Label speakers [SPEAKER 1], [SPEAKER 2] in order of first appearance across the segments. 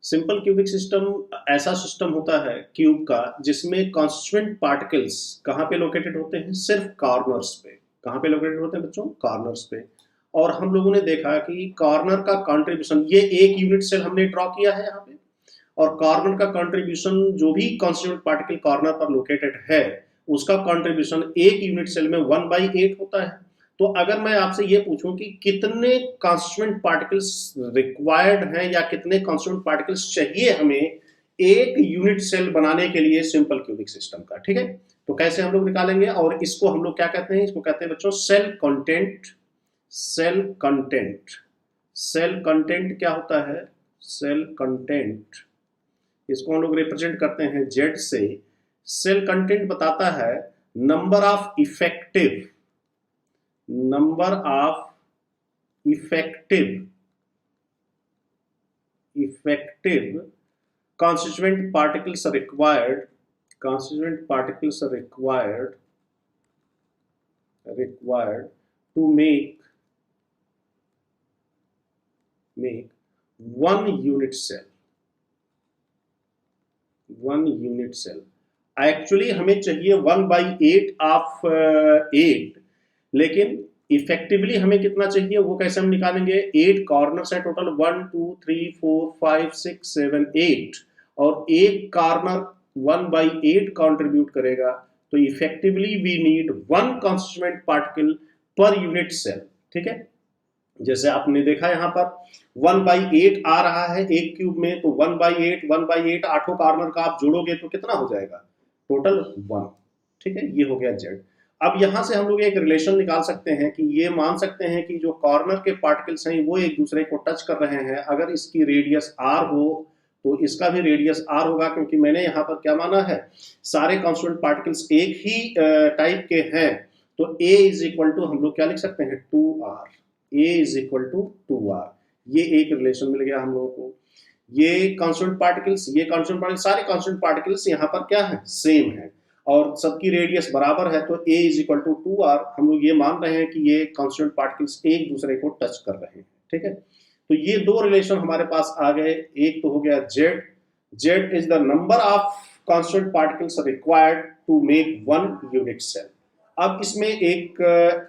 [SPEAKER 1] Simple cubic system ऐसा system होता है क्यूब का जिसमें कॉन्स्टिट्यूएंट पार्टिकल्स कहाँ पे लोकेटेड होते हैं, सिर्फ कॉर्नर्स पे। कहाँ पे लोकेटेड होते हैं बच्चों, कॉर्नर्स पे। और हम लोगों ने देखा कि कॉर्नर का कंट्रीब्यूशन, ये एक यूनिट सेल हमने ड्रॉ किया है यहाँ पे, और कॉर्नर का कंट्रीब्यूशन जो भी कॉन्स्टिट्यूएंट पार्टिकल कॉर्नर पर लोकेटेड है उसका कंट्रीब्यूशन एक यूनिट सेल में 1/8 होता है। तो अगर मैं आपसे ये पूछूं कि कितने कॉन्स्टिट्यूएंट पार्टिकल्स रिक्वायर्ड हैं या कितने कॉन्स्टिट्यूएंट पार्टिकल्स चाहिए हमें एक यूनिट सेल बनाने के लिए सिंपल क्यूबिक सिस्टम का, ठीक है, तो कैसे हम लोग निकालेंगे, और इसको हम लोग क्या कहते हैं, इसको कहते हैं बच्चों cell content. Cell content, cell content क्या होता है, सेल कंटेंट, इसको हम लोग रिप्रेजेंट करते हैं जेड से। सेल कंटेंट बताता है number of effective, number of effective constituent particles are required, constituent particles are required to make one unit cell, one unit cell। Actually हमें चाहिए 1/8 ऑफ 8, लेकिन इफेक्टिवली हमें कितना चाहिए वो कैसे हम निकालेंगे, 8 कॉर्नर्स है टोटल, 1 2 3 4 5 6 7 8, और एक कॉर्नर 1/8 कंट्रीब्यूट करेगा, तो effectively we need 1 constituent particle per unit cell, ठीक है। जैसे आपने देखा यहाँ पर 1/8 आ रहा है एक क्यूब में, तो 1/8 आठों कॉर्नर का आप जोड़ोगे तो कितना हो जाएगा, टोटल 1, ठीक है, ये हो गया जेड। अब यहां से हम लोग एक रिलेशन निकाल सकते हैं कि ये मान सकते हैं कि जो कॉर्नर के पार्टिकल्स हैं वो एक दूसरे को टच कर रहे हैं, अगर इसकी रेडियस आर हो तो इसका भी रेडियस आर होगा, क्योंकि मैंने यहाँ पर क्या माना है, सारे कॉन्स्टिट्यूएंट पार्टिकल्स एक ही टाइप के हैं, तो ए इज इक्वल टू हम लोग क्या लिख सकते हैं 2r, A is equal to 2r, ये एक रिलेशन मिल गया हम लोगों को। ये कॉन्स्टिट्यूएंट पार्टिकल्स, ये कॉन्स्टिट्यूएंट पार्टिकल्स, सारे कॉन्स्टिट्यूएंट पार्टिकल्स यहाँ पर क्या है, सेम है, और सबकी रेडियस बराबर है, तो a is equal to 2r, हम लोग ये मान रहे हैं कि ये कॉन्स्टिट्यूएंट पार्टिकल्स एक दूसरे को टच कर रहे हैं, ठीक है। तो ये दो रिलेशन हमारे पास आ गए, एक तो हो गया z, z is the number of constituent particles required to make one unit cell. अब इसमें एक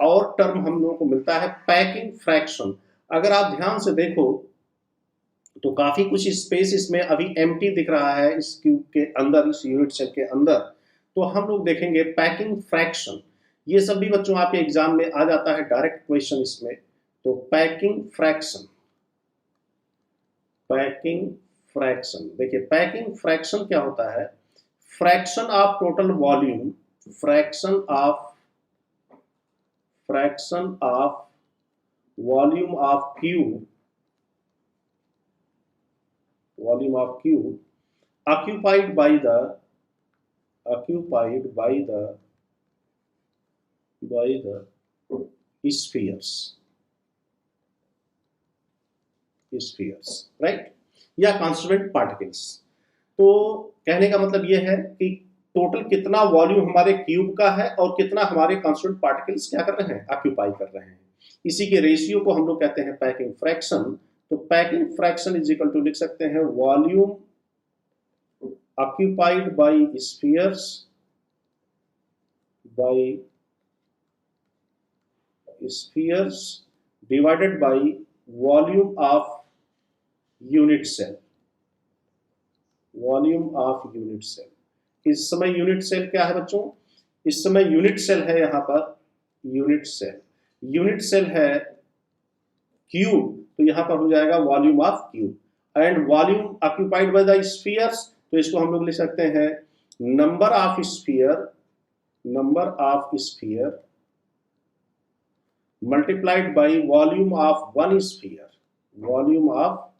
[SPEAKER 1] और टर्म हम लोगों को मिलता है पैकिंग फ्रैक्शन। अगर आप ध्यान से देखो तो काफी कुछ स्पेस इसमें अभी एम्प्टी दिख रहा है इस क्यूब के अंदर, इस यूनिट सेल के अंदर, तो हम लोग देखेंगे पैकिंग फ्रैक्शन। ये सब भी बच्चों आपके एग्जाम में आ जाता है डायरेक्ट क्वेश्चन इसमें। तो पैकिंग फ्रैक्शन, पैकिंग फ्रैक्शन, देखिए पैकिंग फ्रैक्शन क्या होता है, fraction of total volume, fraction of volume of cube, volume of cube occupied by the spheres, right, या कॉन्स्टिट्यूएंट पार्टिकल्स। तो कहने का मतलब यह है कि टोटल कितना वॉल्यूम हमारे क्यूब का है और कितना हमारे कॉन्स्टिट्यूएंट पार्टिकल्स क्या कर रहे हैं, ऑक्यूपाई कर रहे हैं, इसी के रेशियो को हम लोग कहते हैं पैकिंग फ्रैक्शन। तो packing fraction is equal to लिख सकते हैं volume occupied by spheres divided by volume of unit cell, volume of unit cell। इस समय यूनिट सेल क्या है बच्चों, इस समय यूनिट सेल है यहाँ पर, यूनिट सेल है क्यूब, तो यहाँ पर हो जाएगा volume of cube, and volume occupied by the spheres, तो इसको हम लोग लिख सकते हैं number of sphere multiplied by volume of one sphere, volume of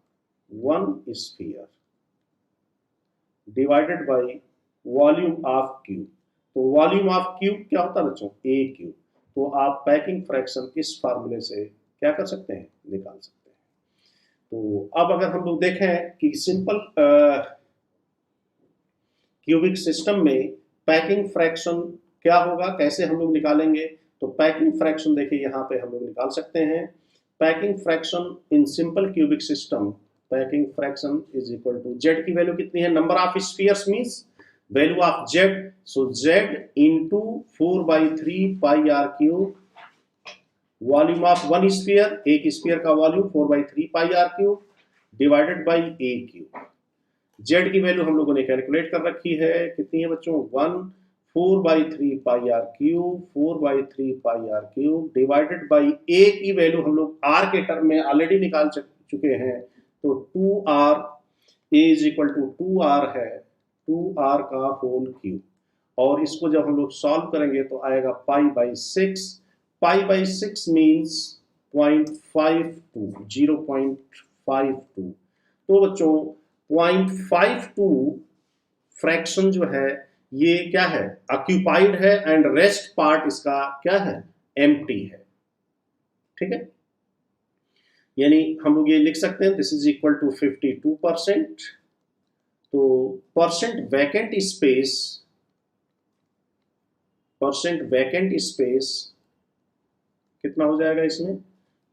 [SPEAKER 1] one sphere divided by volume of cube. तो वॉल्यूम ऑफ क्यूब क्या होता है बच्चों, ए क्यूब। तो आप पैकिंग फ्रैक्शन इस फार्मूले से क्या कर सकते हैं, निकाल सकते हैं। तो अब अगर हम लोग देखें कि सिंपल क्यूबिक सिस्टम में पैकिंग फ्रैक्शन क्या होगा, कैसे हम लोग निकालेंगे, तो पैकिंग फ्रैक्शन देखिए यहाँ पे हम लोग निकाल सकते हैं। Packing fraction in simple cubic system, packing fraction is equal to Z की वैल्यू कितनी है, number of spheres means value of Z, so Z into 4/3 pi r cube, volume of one sphere, एक स्फीयर का volume 4/3 pi r cube divided by a cube. Z की value हम लोगों ने calculate कर रखी है, कितनी है बच्चों, 4/3 pi r cube, 4/3 pi r cube divided by a की वैल्यू हम लोग आर के टर्म में ऑलरेडी निकाल चुके हैं, तो 2r A is equal to 2r है, 2r का होल क्यूब, और इसको जब हम लोग सॉल्व करेंगे तो आएगा पाई/6, पाई/6 मीन्स 0.52, 0.52। तो बच्चों 0.52 फ्रैक्शन जो है ये क्या है, ऑक्यूपाइड है, एंड रेस्ट पार्ट इसका क्या है, एम्प्टी है। ठीक है, यानी हम लोग ये लिख सकते हैं दिस इज इक्वल टू 52%। तो percent vacant space, percent vacant space कितना हो जाएगा इसमें,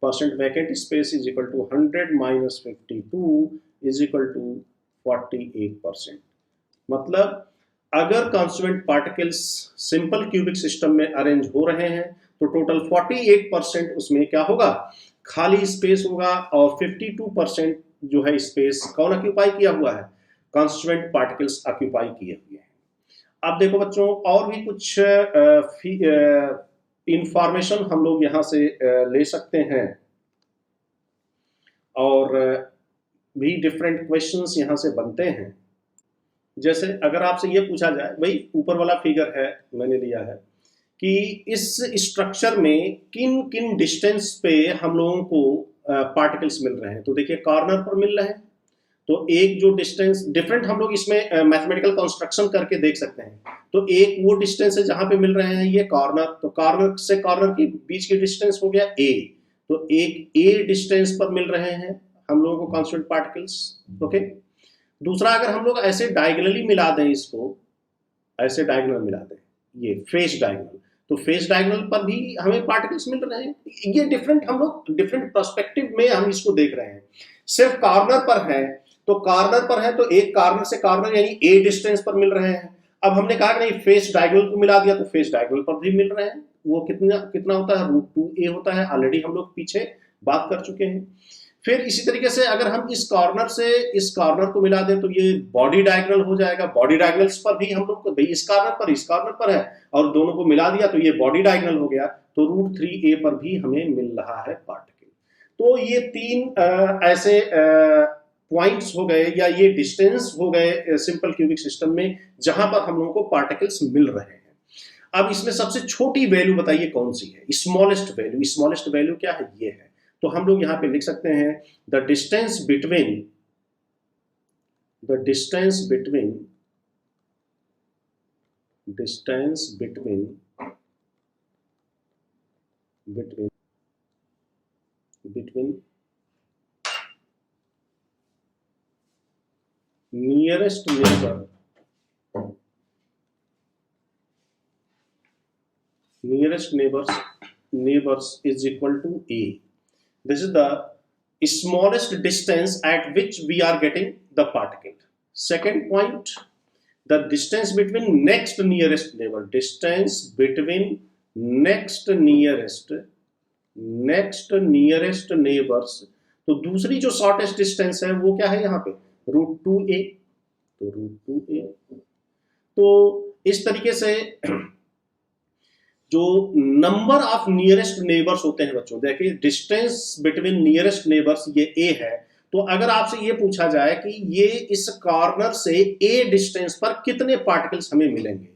[SPEAKER 1] percent vacant space is equal to 100 minus 52 is equal to 48%। मतलब अगर constituent particles simple cubic system में अरेंज हो रहे हैं तो टोटल 48% उसमें क्या होगा, खाली स्पेस होगा, और 52% जो है स्पेस कौन ऑक्यूपाई किया हुआ है, कॉन्स्टिट्यूएंट पार्टिकल्स ऑक्यूपाई किए हुए हैं। अब देखो बच्चों और भी कुछ इंफॉर्मेशन हम लोग यहाँ से ले सकते हैं, और भी डिफरेंट क्वेश्चंस यहाँ से बनते हैं। जैसे अगर आपसे ये पूछा जाए, भाई ऊपर वाला फिगर है मैंने लिया है कि इस स्ट्रक्चर में किन किन डिस्टेंस पे हम लोगों को पार्टिकल्स मिल रहे हैं, तो देखिए कॉर्नर पर मिल रहे हैं, तो एक जो डिस्टेंस डिफरेंट हम लोग इसमें मैथमेटिकल कंस्ट्रक्शन करके देख सकते हैं। तो एक वो डिस्टेंस है जहां पे मिल रहे हैं ये कॉर्नर, तो कॉर्नर से कॉर्नर के बीच की डिस्टेंस हो गया ए, तो एक ए डिस्टेंस पर मिल रहे हैं हम लोगों को कॉन्स्टिट्यूएंट पार्टिकल्स। ओके, दूसरा अगर हम लोग ऐसे डायगोनली मिला दें, इसको ऐसे डायगोनल मिला दें, ये फेस डायगोनल, तो फेस डायगोनल पर भी हमें पार्टिकल्स मिल रहे हैं। ये डिफरेंट हम लोग डिफरेंट पर्सपेक्टिव में हम इसको देख रहे हैं। सिर्फ कॉर्नर पर है तो कॉर्नर पर है तो एक कॉर्नर से कॉर्नर यानी ए डिस्टेंस पर मिल रहे हैं। अब हमने कहा कि नहीं फेस डायगोनल को मिला दिया तो फेस डायगोनल पर भी मिल रहे हैं, वो कितना कितना होता है, √2a होता है, ऑलरेडी हम लोग पीछे बात कर चुके हैं। फिर इसी तरीके से अगर हम इस कॉर्नर से इस कॉर्नर को मिला दें तो ये बॉडी डायगोनल हो जाएगा, बॉडी डायगोनल्स पर भी हम लोग भाई इस कॉर्नर पर है और दोनों को मिला दिया तो ये बॉडी डायगोनल हो गया, तो √3a पर भी हमें मिल रहा है पार्टिकल। तो ये तीन ऐसे पॉइंट्स हो गए या ये डिस्टेंस हो गए सिंपल क्यूबिक सिस्टम में जहां पर हम लोगों को पार्टिकल्स मिल रहे हैं। अब इसमें सबसे छोटी वैल्यू बताइए कौन सी है, स्मॉलेस्ट वैल्यू, स्मॉलेस्ट वैल्यू क्या है, ये है। तो हम लोग यहां पे लिख सकते हैं the distance between nearest neighbors is equal to a. This is the smallest distance at which we are getting the particle. Second point, the distance between next nearest neighbor, distance between next nearest neighbors, तो दूसरी जो shortest distance है वो क्या है यहाँ पे, √2a, तो √2a। तो इस तरीके से जो नंबर ऑफ नियरेस्ट नेबर्स होते हैं बच्चों, देखिए डिस्टेंस बिटवीन नियरेस्ट नेबर्स ये a है, तो अगर आपसे ये पूछा जाए कि ये इस कॉर्नर से a डिस्टेंस पर कितने पार्टिकल्स हमें मिलेंगे,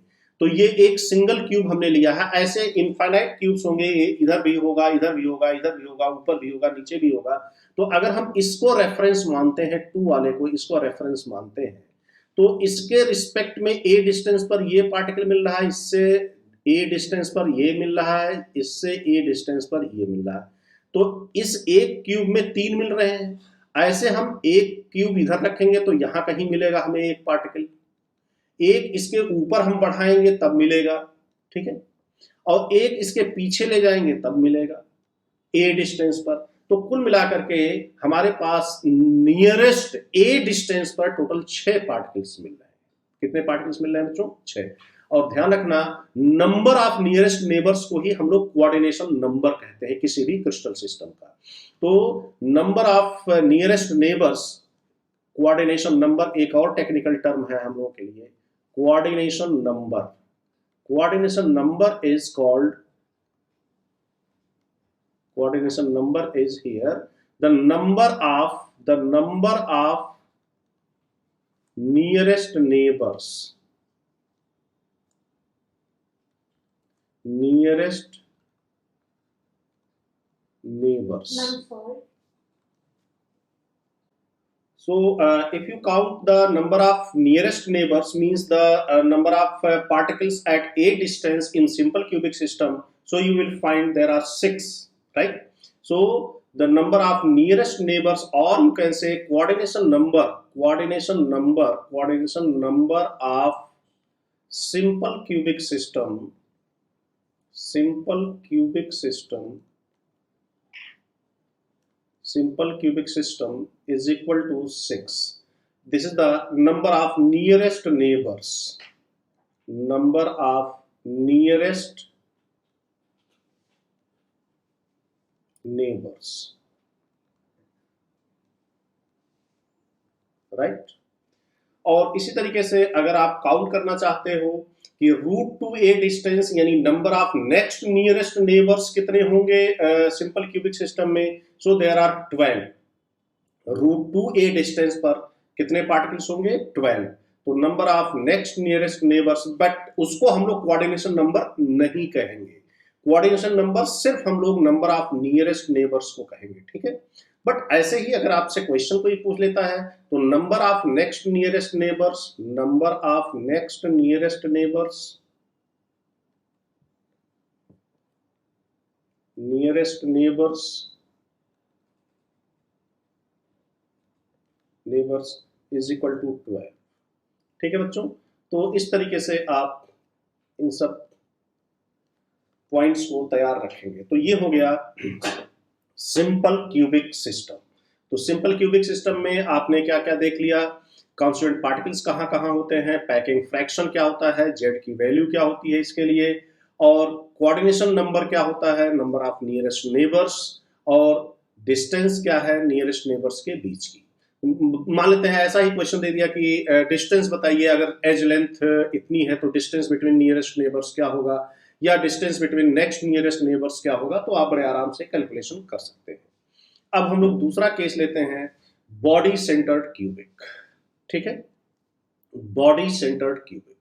[SPEAKER 1] तो ये एक सिंगल क्यूब हमने लिया है, ऐसे इनफाइनाइट क्यूब्स होंगे, इधर भी होगा, इधर भी होगा, इधर भी होगा, ऊपर भी होगा, नीचे भी होगा। तो अगर हम इसको रेफरेंस मानते हैं, 2 वाले को इसको रेफरेंस मानते हैं, तो इसके रिस्पेक्ट में a डिस्टेंस पर ये पार्टिकल मिल रहा है, इससे a डिस्टेंस पर ये मिल रहा है, इससे a डिस्टेंस पर ये मिल रहा है, तो इस एक क्यूब में 3 मिल रहे हैं। ऐसे हम एक क्यूब इधर रखेंगे तो यहां कहीं मिलेगा हमें एक पार्टिकल, एक इसके ऊपर हम बढ़ाएंगे तब मिलेगा, ठीक है, और एक इसके पीछे ले जाएंगे तब मिलेगा a डिस्टेंस पर। तो कुल मिलाकर के हमारे पास नियरेस्ट ए डिस्टेंस पर टोटल 6 पार्टिकल्स मिल रहे हैं। कितने पार्टिकल्स मिल रहे हैं बच्चों? 6। और ध्यान रखना, नंबर ऑफ नियरेस्ट नेबर्स को ही हम लोग कोऑर्डिनेशन नंबर कहते हैं किसी भी क्रिस्टल सिस्टम का। तो number of nearest neighbours, coordination number एक और टेक्निकल टर्म है हम लोगों के लिए, coordination number. Coordination number is called, coordination number is here the number of nearest neighbors, so if you count the number of nearest neighbors means the number of particles at a distance in simple cubic system, so you will find there are 6, right? So the number of nearest neighbors, or you can say coordination number of simple cubic system is equal to 6. This is the number of nearest neighbors, right. और इसी तरीके से अगर आप count करना चाहते हो कि रूट टू ए डिस्टेंस यानी number of next nearest neighbours कितने होंगे सिंपल क्यूबिक सिस्टम में, so there are 12। Root two a distance पर कितने पार्टिकल्स होंगे? 12। तो number of next nearest neighbours, but उसको हम लोग कोऑर्डिनेशन नंबर नहीं कहेंगे। कोऑर्डिनेशन नंबर सिर्फ हम लोग नंबर ऑफ नियरेस्ट नेबर्स को कहेंगे, ठीक है। बट ऐसे ही अगर आपसे क्वेश्चन कोई पूछ लेता है तो number of next nearest neighbours is equal to 12, ठीक है बच्चों। तो इस तरीके से आप इन सब पॉइंट्स को तैयार रखेंगे। तो ये हो गया सिंपल क्यूबिक सिस्टम। तो सिंपल क्यूबिक सिस्टम में आपने क्या क्या देख लिया? कॉन्स्टिट्यूएंट पार्टिकल्स कहाँ कहाँ होते हैं, पैकिंग फ्रैक्शन क्या होता है, जेड की वैल्यू क्या होती है इसके लिए, और कोऑर्डिनेशन नंबर क्या होता है, नंबर ऑफ नियरेस्ट नेबर्स, और डिस्टेंस क्या है नियरेस्ट नेबर्स के बीच की। मान लेते हैं ऐसा ही क्वेश्चन दे दिया कि डिस्टेंस बताइए, अगर एज लेंथ इतनी है तो डिस्टेंस बिटवीन नियरेस्ट नेबर्स क्या होगा, या distance between next nearest neighbours क्या होगा, तो आप बड़े आराम से कैलकुलेशन कर सकते हैं। अब हम लोग दूसरा केस लेते हैं, बॉडी सेंटर्ड क्यूबिक, ठीक है। बॉडी सेंटर्ड क्यूबिक,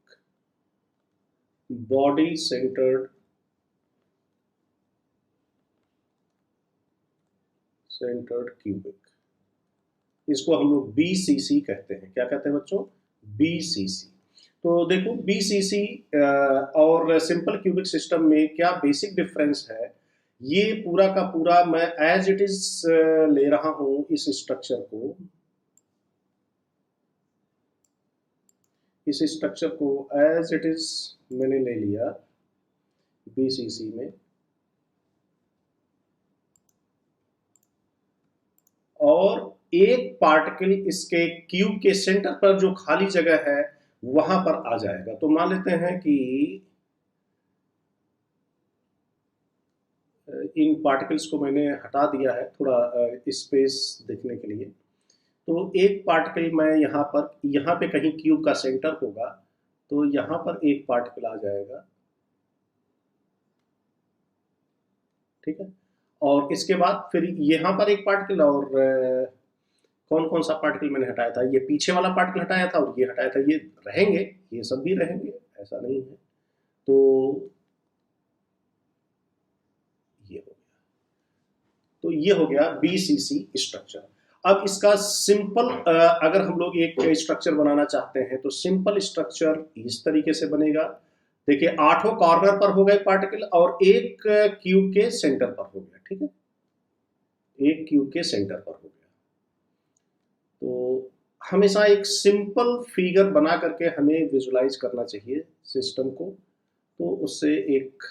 [SPEAKER 1] इसको हम लोग BCC कहते हैं। क्या कहते हैं बच्चों? BCC। तो देखो BCC और सिंपल क्यूबिक सिस्टम में क्या बेसिक डिफरेंस है, ये पूरा का पूरा मैं एज इट इज ले रहा हूं। इस स्ट्रक्चर को एज इट इज मैंने ले लिया BCC में, और एक पार्टिकल इसके क्यूब के सेंटर पर जो खाली जगह है वहां पर आ जाएगा। तो मान लेते हैं कि इन पार्टिकल्स को मैंने हटा दिया है थोड़ा स्पेस देखने के लिए। तो एक पार्टिकल मैं यहाँ पे कहीं क्यूब का सेंटर होगा, तो यहाँ पर एक पार्टिकल आ जाएगा, ठीक है। और इसके बाद फिर यहाँ पर एक पार्टिकल, और कौन कौन सा पार्टिकल मैंने हटाया था, ये पीछे वाला पार्टिकल हटाया था और ये हटाया था, ये रहेंगे, ये सब भी रहेंगे, ऐसा नहीं है। तो ये हो गया BCC स्ट्रक्चर। अब इसका सिंपल अगर हम लोग एक स्ट्रक्चर बनाना चाहते हैं तो सिंपल स्ट्रक्चर इस तरीके से बनेगा। देखिए 8 कॉर्नर पर हो गए पार्टिकल और एक क्यूब के सेंटर पर हो गया, ठीक है, एक क्यूब के सेंटर पर हो गया। तो हमेशा एक सिंपल फिगर बना करके हमें विजुलाइज करना चाहिए सिस्टम को, तो उससे एक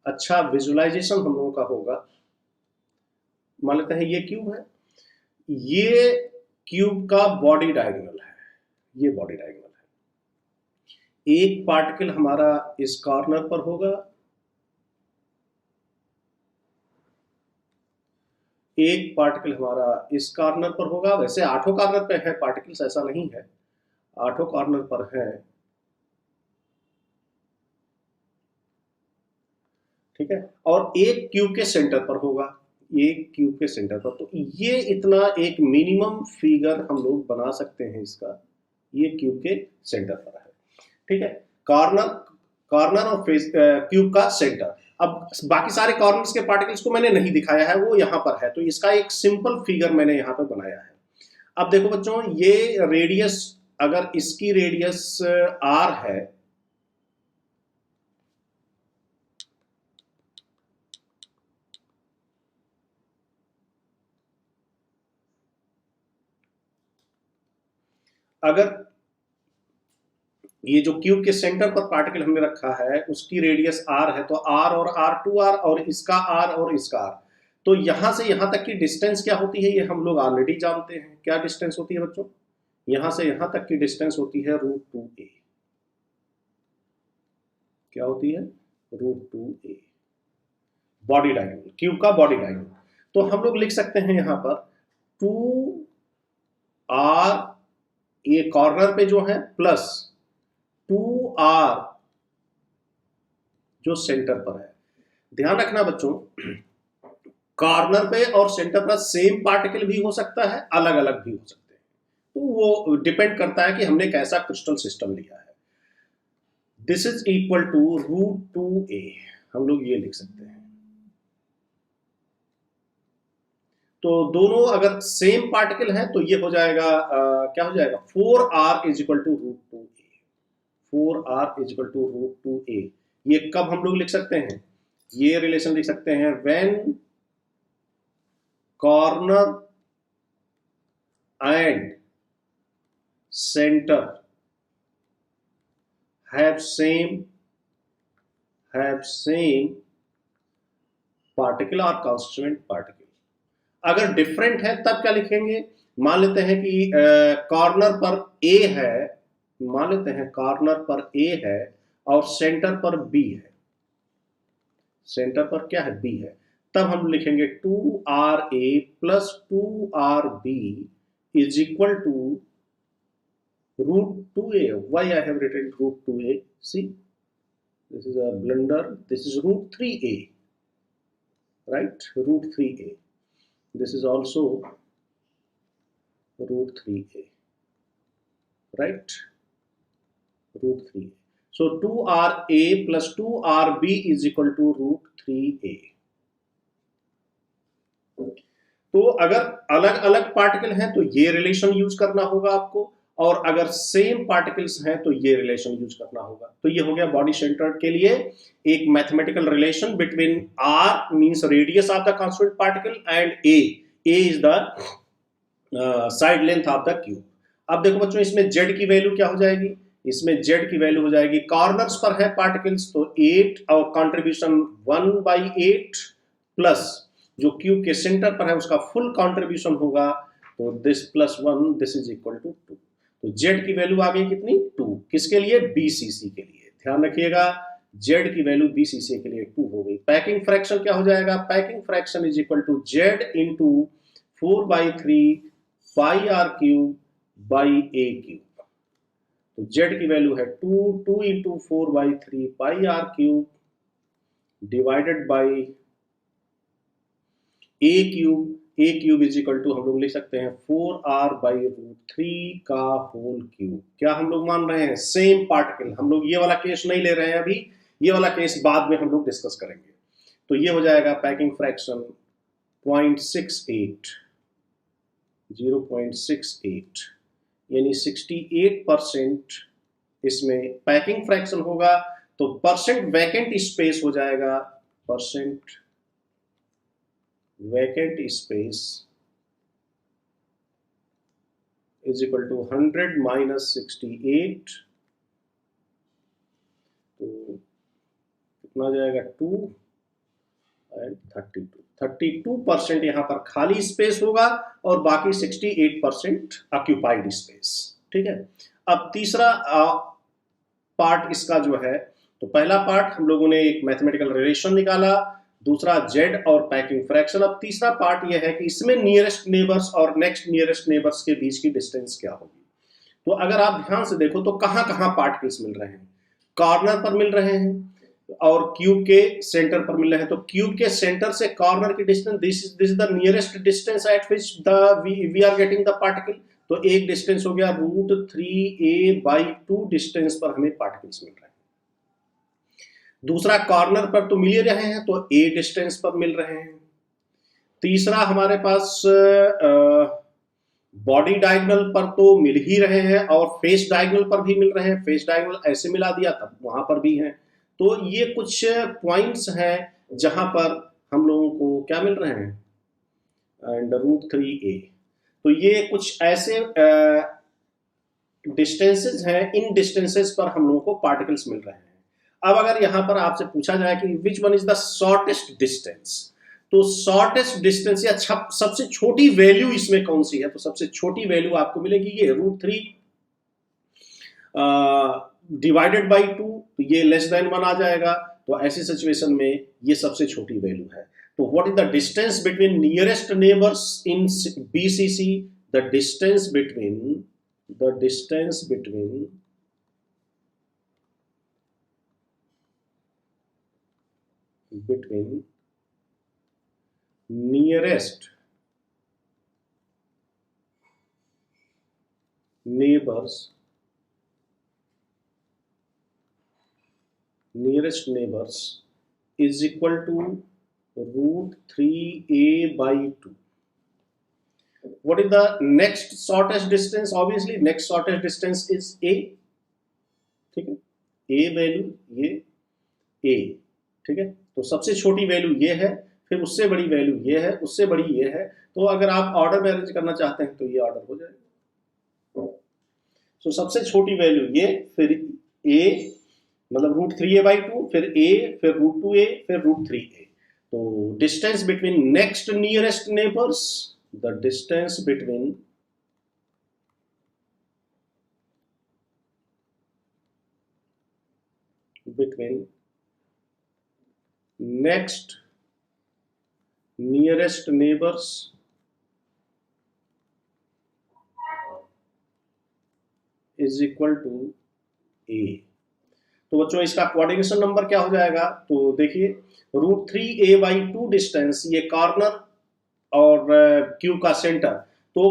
[SPEAKER 1] अच्छा विजुलाइजेशन हम लोगों का होगा। मान लेते हैं ये क्यूब है, ये क्यूब का बॉडी डायगोनल है, ये बॉडी डायगोनल है। एक पार्टिकल हमारा इस कॉर्नर पर होगा, एक पार्टिकल हमारा इस कॉर्नर पर होगा। वैसे 8 कॉर्नर पे है पार्टिकल्स, ऐसा नहीं है, 8 कॉर्नर पर है, ठीक है। और एक क्यूब के सेंटर पर होगा, एक क्यूब के सेंटर पर। तो ये इतना एक मिनिमम फिगर हम लोग बना सकते हैं इसका, ये क्यूब के सेंटर पर है, ठीक है। कॉर्नर, कॉर्नर और फेस क्यूब का सेंटर। अब बाकी सारे कॉर्नर्स के पार्टिकल्स को मैंने नहीं दिखाया है, वो यहां पर है, तो इसका एक सिंपल फिगर मैंने यहां पर बनाया है। अब देखो बच्चों, ये रेडियस, अगर इसकी रेडियस r है, अगर ये जो क्यूब के सेंटर पर पार्टिकल हमने रखा है उसकी रेडियस r है, तो r और r2r और इसका r और इसका r, तो यहां से यहां तक की डिस्टेंस क्या होती है ये हम लोग ऑलरेडी जानते हैं। क्या डिस्टेंस होती है बच्चों? यहां से यहां तक की डिस्टेंस होती है √2a। क्या होती है? √2a, बॉडी डायगोनल, क्यूब का बॉडी डायगोनल। तो हम लोग लिख सकते हैं यहां पर 2r, ये कॉर्नर पे जो है, प्लस 2r जो सेंटर पर है। ध्यान रखना बच्चों, कॉर्नर पे और सेंटर पर सेम पार्टिकल भी हो सकता है, अलग अलग भी हो सकते हैं, तो वो डिपेंड करता है कि हमने कैसा क्रिस्टल सिस्टम लिया है। This is equal to √2a, हम लोग ये लिख सकते हैं। तो दोनों अगर सेम पार्टिकल है तो ये हो जाएगा क्या हो जाएगा, 4r is equal to √2a, 4r is equal to √2a। ये कब हम लोग लिख सकते हैं? ये रिलेशन लिख सकते हैं when corner and centre have same particle or constituent particle। अगर डिफरेंट है तब क्या लिखेंगे? मान लेते हैं कि कॉर्नर पर A है, मान लेते हैं कॉर्नर पर A है और सेंटर पर B है, सेंटर पर क्या है? B है, तब हम लिखेंगे 2RA plus 2RB is equal to √2a। Why I have written √2a? See, this is a blunder, this is √3a, right? √3a, this is also √3a, right? √3a, so 2RA plus 2RB is equal to √3a। तो अगर अलग अलग particle हैं तो ये relation use करना होगा आपको, और अगर सेम पार्टिकल्स हैं तो ये रिलेशन यूज करना होगा। तो ये हो गया बॉडी सेंटर्ड के लिए एक mathematical relation between r means radius of the constituent particle and a is the side length of the cube. अब देखो बच्चों, इसमें z की वैल्यू क्या हो जाएगी? इसमें z की वैल्यू हो जाएगी, कॉर्नर्स पर है पार्टिकल्स तो 8 और कंट्रीब्यूशन 1/8 प्लस जो क्यूब के सेंटर पर है उसका फुल कंट्रीब्यूशन होगा, तो this plus 1, this is equal to 2। तो z की वैल्यू आ गई कितनी? 2। किसके लिए? BCC के लिए। ध्यान रखिएगा, z की वैल्यू BCC के लिए 2 हो गई। पैकिंग फ्रैक्शन क्या हो जाएगा? Packing fraction is equal to z into 4/3 pi r cube by a cube. तो z की वैल्यू है 2 into 4/3 pi r cube divided by a cube is equal to हम लोग लिख सकते हैं 4r/√3 का होल क्यूब। क्या हम लोग मान रहे हैं? Same particle. हम लोग ये वाला केस नहीं ले रहे हैं अभी, ये वाला केस बाद में हम लोग डिस्कस करेंगे। तो ये हो जाएगा पैकिंग फ्रैक्शन 0.68, 0.68 यानी 68% इसमें पैकिंग फ्रैक्शन होगा। तो परसेंट वैकेंट स्पेस हो जाएगा, percent vacant space is equal to 100 minus 68, तो कितना जाएगा? 2 and 32। 32% यहाँ पर खाली स्पेस होगा और बाकी 68% ऑक्यूपाइड स्पेस। ठीक है। अब तीसरा पार्ट इसका जो है, तो पहला पार्ट हम लोगों ने एक मैथमेटिकल रिलेशन निकाला, दूसरा जेड और पैकिंग फ्रैक्शन। अब तीसरा पार्ट यह है कि इसमें नियरेस्ट नेबर्स और नेक्स्ट नियरेस्ट नेबर्स के बीच की डिस्टेंस क्या होगी। तो अगर आप ध्यान से देखो तो कहां कहां पार्टिकल्स मिल रहे हैं, कॉर्नर पर मिल रहे हैं और क्यूब के सेंटर पर मिल रहे हैं। तो क्यूब के सेंटर से कॉर्नर की distance, this is the nearest distance at which we are getting the particle. तो एक डिस्टेंस हो गया √3a/2 डिस्टेंस पर हमें पार्टिकल्स मिल रहे हैं। दूसरा कॉर्नर पर तो मिल ही रहे हैं, तो a डिस्टेंस पर मिल रहे हैं। तीसरा हमारे पास बॉडी डायगोनल पर तो मिल ही रहे हैं और फेस डायगोनल पर भी मिल रहे हैं। फेस डायगोनल ऐसे मिला दिया तब वहां पर भी हैं। तो ये कुछ पॉइंट्स हैं जहां पर हम लोगों को क्या मिल रहे हैं, √3a। तो ये कुछ ऐसे डिस्टेंसेस हैं, इन डिस्टेंसेस पर हम लोगों को पार्टिकल्स मिल रहे हैं। अब अगर यहां पर आपसे पूछा जाए कि which one is the shortest distance, तो शॉर्टेस्ट डिस्टेंस या सबसे छोटी वैल्यू इसमें कौन सी है, तो सबसे छोटी वैल्यू आपको मिलेगी ये √3 डिवाइडेड बाई 2, तो ये लेस देन 1 आ जाएगा। तो ऐसी सिचुएशन में ये सबसे छोटी वैल्यू है। तो what is the distance between nearest neighbours in BCC? The distance between nearest neighbors is equal to √3a/2. What is the next shortest distance? Obviously next shortest distance is a, ठीक है, a value ये a, ठीक है। तो सबसे छोटी value ये है, फिर उससे बड़ी वैल्यू ये है, उससे बड़ी ये है। तो अगर आप ऑर्डर में अरेंज करना चाहते हैं तो ये ऑर्डर हो जाएगा। तो सबसे छोटी वैल्यू ये, फिर a मतलब √3a/2, फिर a, फिर √2a, फिर √3a। तो distance between next nearest neighbours, the distance between next nearest neighbors is equal to a। तो बच्चों इसका कोऑर्डिनेशन नंबर क्या हो जाएगा, तो देखिए √3a/2 डिस्टेंस, ये कॉर्नर और क्यूब का सेंटर। तो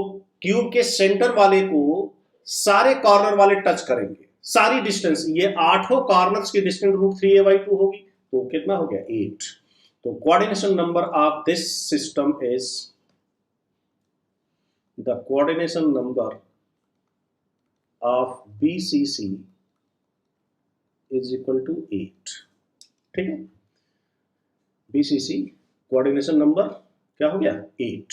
[SPEAKER 1] क्यूब के सेंटर वाले को सारे कॉर्नर वाले टच करेंगे, सारी डिस्टेंस, ये 8 कॉर्नर्स की डिस्टेंस √3a/2 होगी। तो कितना हो गया 8। तो coordination number of this system is, the coordination number of BCC is equal to 8। ठीक है, BCC कोऑर्डिनेशन नंबर क्या हो गया 8।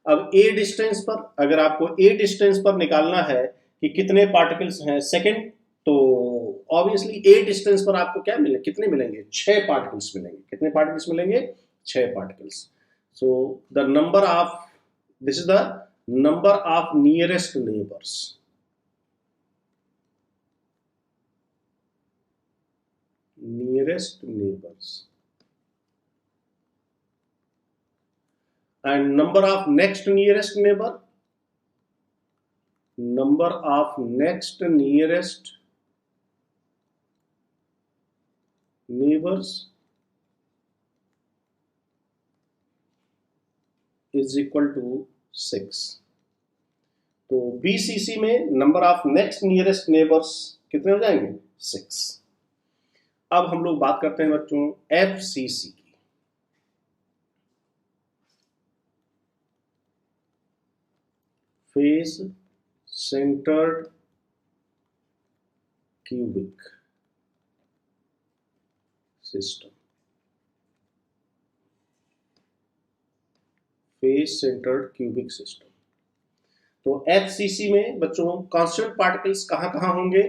[SPEAKER 1] अब a डिस्टेंस पर, अगर आपको a डिस्टेंस पर निकालना है कि कितने पार्टिकल्स हैं सेकंड, तो ऑब्वियसली a डिस्टेंस पर आपको क्या मिलेंगे, कितने मिलेंगे, 6 पार्टिकल्स मिलेंगे। कितने पार्टिकल्स मिलेंगे, 6 particles. So the number of, this is the number of nearest neighbours, and number of next nearest neighbor neighbors is equal to 6। तो BCC में number of next nearest neighbours कितने हो जाएंगे, 6। अब हम लोग बात करते हैं बच्चों FCC की। Face centred cubic system, face centred cubic system. तो FCC में बच्चों कांस्टेंट पार्टिकल्स कहां कहां होंगे,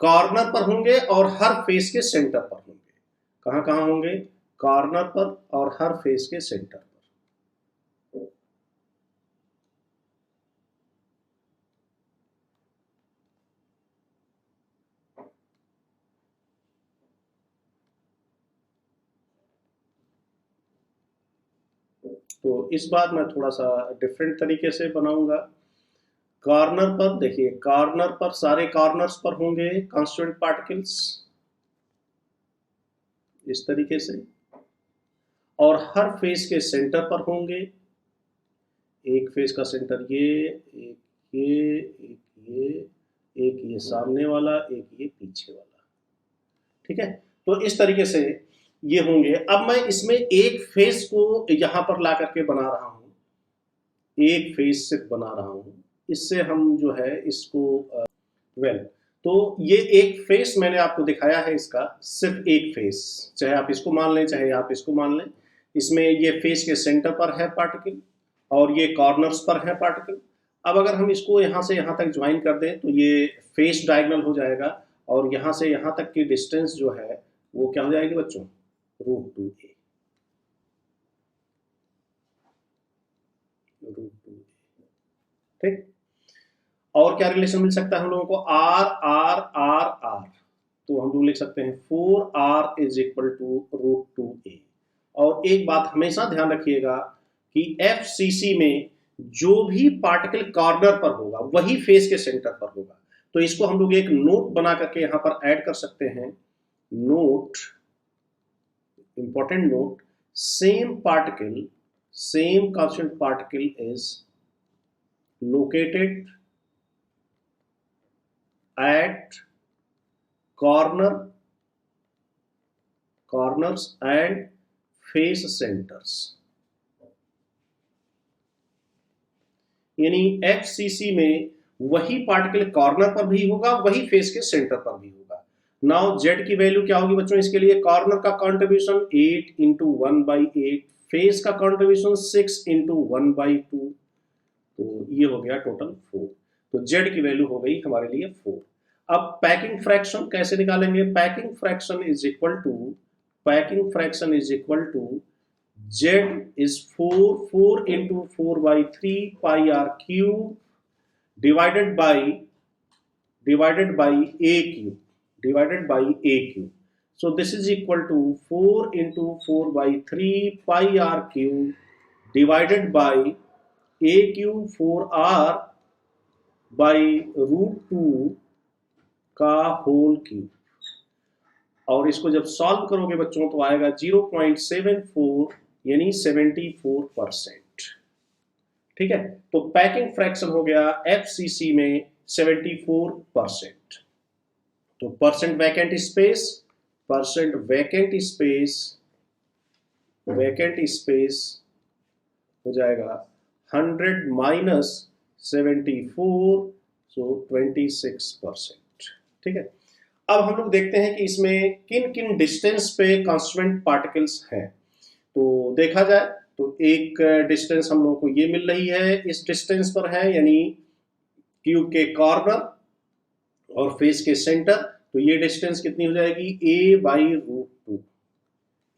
[SPEAKER 1] कॉर्नर पर होंगे और हर फेस के सेंटर पर होंगे। कहां कहां होंगे, कॉर्नर पर और हर फेस के सेंटर पर। तो इस बार मैं थोड़ा सा डिफरेंट तरीके से बनाऊंगा। कॉर्नर पर देखिए, कॉर्नर पर सारे कॉर्नर्स पर होंगे कांस्टिट्यूएंट पार्टिकल्स इस तरीके से, और हर फेस के सेंटर पर होंगे, एक फेस का सेंटर ये, एक ये, एक ये, एक ये सामने वाला, एक ये पीछे वाला। ठीक है, तो इस तरीके से ये होंगे। अब मैं इसमें एक फेस को यहां पर ला करके बना रहा हूं, एक फेस सिर्फ बना रहा हूं, इससे हम जो है इसको वेल तो ये एक फेस मैंने आपको दिखाया है, इसका सिर्फ एक फेस, चाहे आप इसको मान लें चाहे आप इसको मान लें। इसमें ये फेस के सेंटर पर है पार्टिकल और ये कॉर्नर्स पर है पार्टिकल। अब अगर हम इसको यहाँ से यहाँ तक ज्वाइन कर दें तो ये फेस डायगोनल हो जाएगा, और यहाँ से यहाँ तक की डिस्टेंस जो है वो क्या हो जाएगी बच्चों, √2a। ठीक, और क्या रिलेशन मिल सकता है हम लोगों को, आर आर आर आर, तो हम लोग लिख सकते हैं 4r is equal to √2a। और एक बात हमेशा ध्यान रखिएगा कि FCC में जो भी पार्टिकल कॉर्नर पर होगा वही फेस के सेंटर पर होगा। तो इसको हम लोग एक नोट बना करके यहां पर ऐड कर सकते हैं, note, important note, same particle, same constant particle is located at corners and face centers। यानी FCC में वही पार्टिकल कॉर्नर पर भी होगा, वही फेस के सेंटर पर भी होगा। नाउ Z की वैल्यू क्या होगी बच्चों, इसके लिए कॉर्नर का कंट्रीब्यूशन 8 × 1/8, फेस का कंट्रीब्यूशन 6 × 1/2, तो ये हो गया टोटल 4। तो Z की वैल्यू हो गई हमारे लिए 4। अब पैकिंग फ्रैक्शन कैसे निकालेंगे, packing fraction is equal to, packing fraction is equal to Z is 4 into 4/3 pi r cube divided by a cube। So this is equal to 4 into 4/3 pi r cube divided by a cube 4r by √2 का whole cube. और इसको जब solve करोगे बच्चों तो आएगा 0.74 यानी 74%। ठीक है, तो पैकिंग फ्रैक्शन हो गया FCC में 74%। तो percent vacant space, percent vacant space, vacant space हो जाएगा 100 माइनस 74, सो 26%। ठीक है, अब हम लोग देखते हैं कि इसमें किन किन डिस्टेंस पे कांस्टिट्यूएंट पार्टिकल्स हैं। तो देखा जाए तो एक डिस्टेंस हम लोगों को ये मिल रही है, इस डिस्टेंस पर है, यानी क्यूब के कॉर्नर और फेस के सेंटर। तो ये डिस्टेंस कितनी हो जाएगी, a/√2,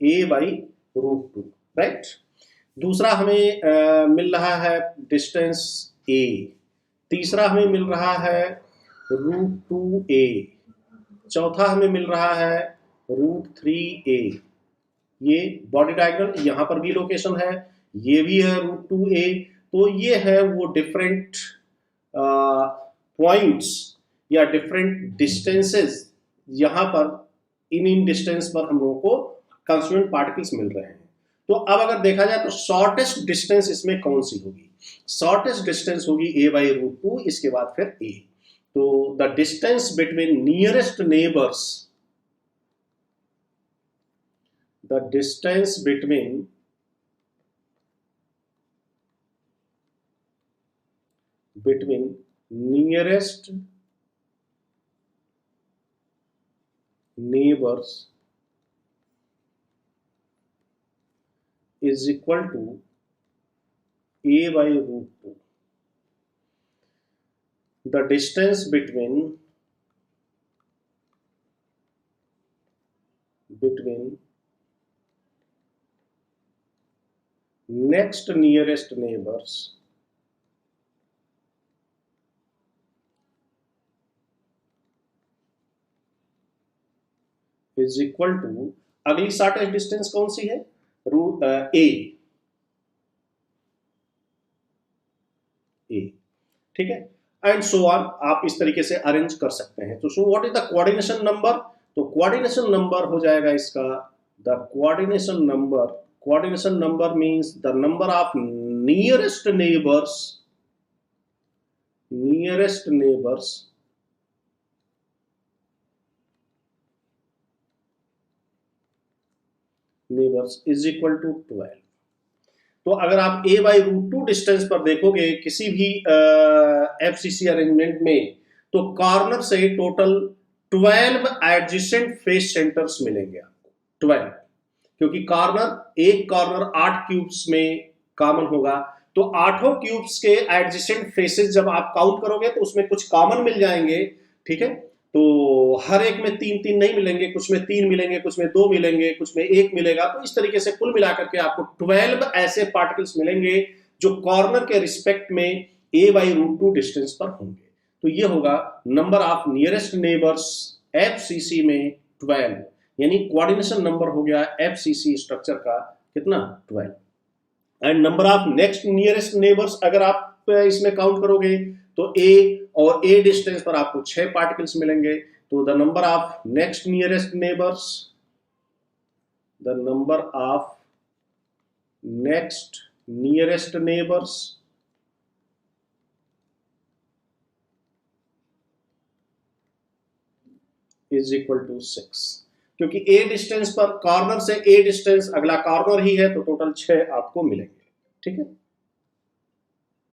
[SPEAKER 1] a/√2, राइट। दूसरा हमें मिल रहा है डिस्टेंस a, तीसरा हमें मिल रहा है √2a, चौथा हमें मिल रहा है √3a। ये बॉडी डायगोनल, यहां पर भी लोकेशन है, ये भी है √2a। तो ये है वो डिफरेंट पॉइंट्स या डिफरेंट डिस्टेंसेस, यहां पर इन डिस्टेंस पर हम लोगों को कांस्टिट्यूएंट पार्टिकल्स मिल रहे हैं। तो अब अगर देखा जाए तो शॉर्टेस्ट डिस्टेंस इसमें कौन सी होगी, शॉर्टेस्ट डिस्टेंस होगी a/√2, इसके बाद फिर a। तो the distance between nearest neighbours, the distance between nearest neighbors is equal to a/√2। the distance between next nearest neighbours is equal to, अगली शॉर्टेस्ट डिस्टेंस कौन सी है, रूट ए, ठीक है, एंड सो ऑन, आप इस तरीके से अरेंज कर सकते हैं। तो so what is the coordination number, तो कोऑर्डिनेशन नंबर हो जाएगा इसका, the coordination number means the number of nearest neighbours is equal to 12। तो अगर आप a बाई रूट 2 डिस्टेंस पर देखोगे किसी भी FCC अरेंजमेंट में, तो कॉर्नर से टोटल 12 एडजेसेंट फेस सेंटर्स मिलेंगे आपको, 12, क्योंकि एक कॉर्नर 8 क्यूब्स में कॉमन होगा, तो 8 क्यूब्स के एडजेसेंट फेसेस जब आप काउंट करोगे तो उसमें कुछ कॉमन मिल जाएंगे, ठीक है, तो हर एक में 3-3 नहीं मिलेंगे, कुछ में 3 मिलेंगे, कुछ में 2 मिलेंगे, कुछ में 1 मिलेगा, तो इस तरीके से कुल मिलाकर के आपको 12 ऐसे पार्टिकल्स मिलेंगे जो कॉर्नर के रिस्पेक्ट में a बाई रूट 2 डिस्टेंस पर होंगे। तो ये होगा number of nearest neighbours FCC में 12, यानी कोऑर्डिनेशन नंबर हो गया FCC स्ट्रक्चर का कितना, 12। And number of next nearest neighbours अगर आप इसमें काउंट करोगे तो a और a डिस्टेंस पर आपको 6 पार्टिकल्स मिलेंगे। तो the number of next nearest neighbours is equal to 6, क्योंकि a डिस्टेंस पर, कॉर्नर से a डिस्टेंस अगला कॉर्नर ही है, तो टोटल 6 आपको मिलेंगे, ठीक है।